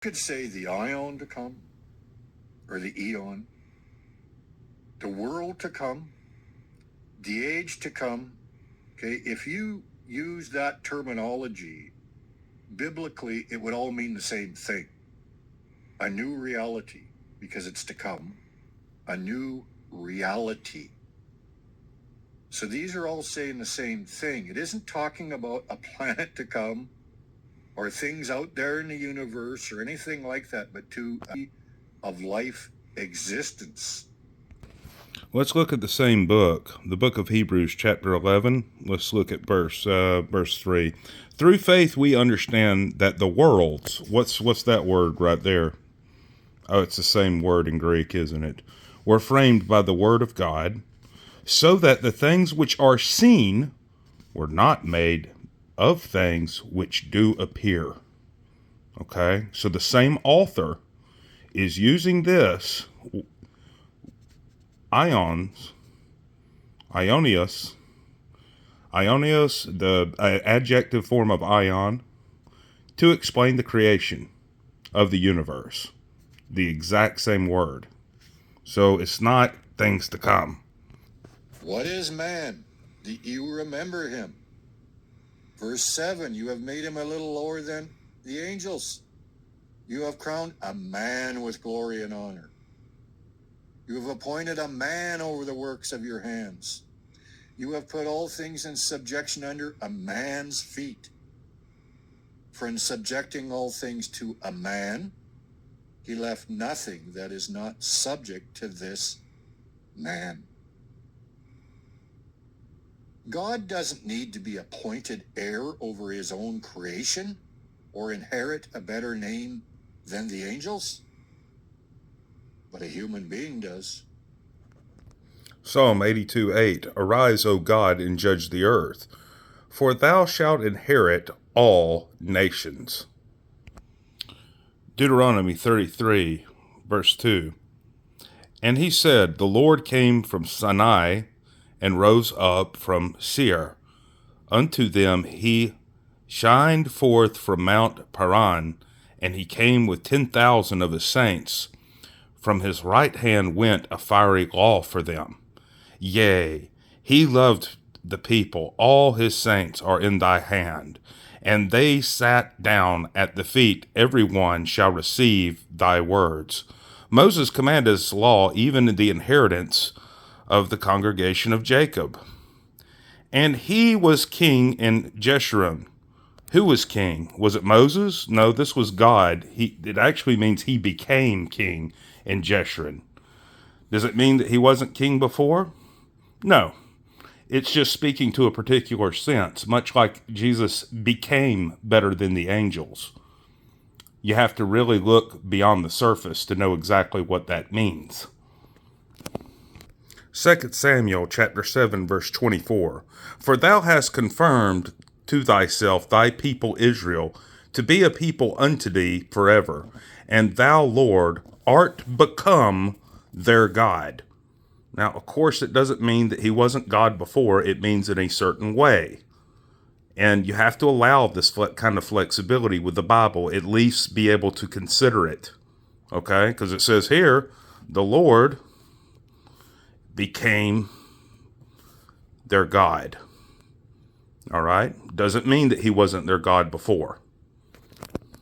could say the ion to come, or the eon, the world to come, the age to come. Okay, if you use that terminology, biblically, it would all mean the same thing. A new reality, because it's to come. A new reality. So these are all saying the same thing. It isn't talking about a planet to come or things out there in the universe or anything like that, but to of life existence. Let's look at the same book, the book of Hebrews, chapter 11. Let's look at verse 3. Through faith, we understand that the worlds, what's that word right there? Oh, it's the same word in Greek, isn't it? Were framed by the word of God, so that the things which are seen were not made of things which do appear. Okay, so the same author is using this ionios, the adjective form of ion, to explain the creation of the universe. The exact same word. So it's not things to come. What is man? Do you remember him? Verse 7, you have made him a little lower than the angels. You have crowned a man with glory and honor. You have appointed a man over the works of your hands. You have put all things in subjection under a man's feet. For in subjecting all things to a man, he left nothing that is not subject to this man. God doesn't need to be appointed heir over his own creation or inherit a better name than the angels, but a human being does. Psalm 82:8. Arise, O God, and judge the earth, for thou shalt inherit all nations. Deuteronomy 33, verse 2. And he said, the Lord came from Sinai and rose up from Seir. Unto them he shined forth from Mount Paran, and he came with 10,000 of his saints. From his right hand went a fiery law for them. Yea, he loved the people. All his saints are in thy hand. And they sat down at the feet. Every one shall receive thy words. Moses commanded his law, even in the inheritance of the congregation of Jacob. And he was king in Jeshurun. Who was king? Was it Moses? No, this was God. It actually means he became king in Jeshurun. Does it mean that he wasn't king before? No. It's just speaking to a particular sense, much like Jesus became better than the angels. You have to really look beyond the surface to know exactly what that means. 2 Samuel chapter 7, verse 24. For thou hast confirmed to thyself thy people Israel, to be a people unto thee forever, and thou, Lord, art become their God. Now, of course, it doesn't mean that he wasn't God before. It means in a certain way. And you have to allow this kind of flexibility with the Bible, at least be able to consider it. Okay? Because it says here, the Lord became their God. All right? Doesn't mean that he wasn't their God before.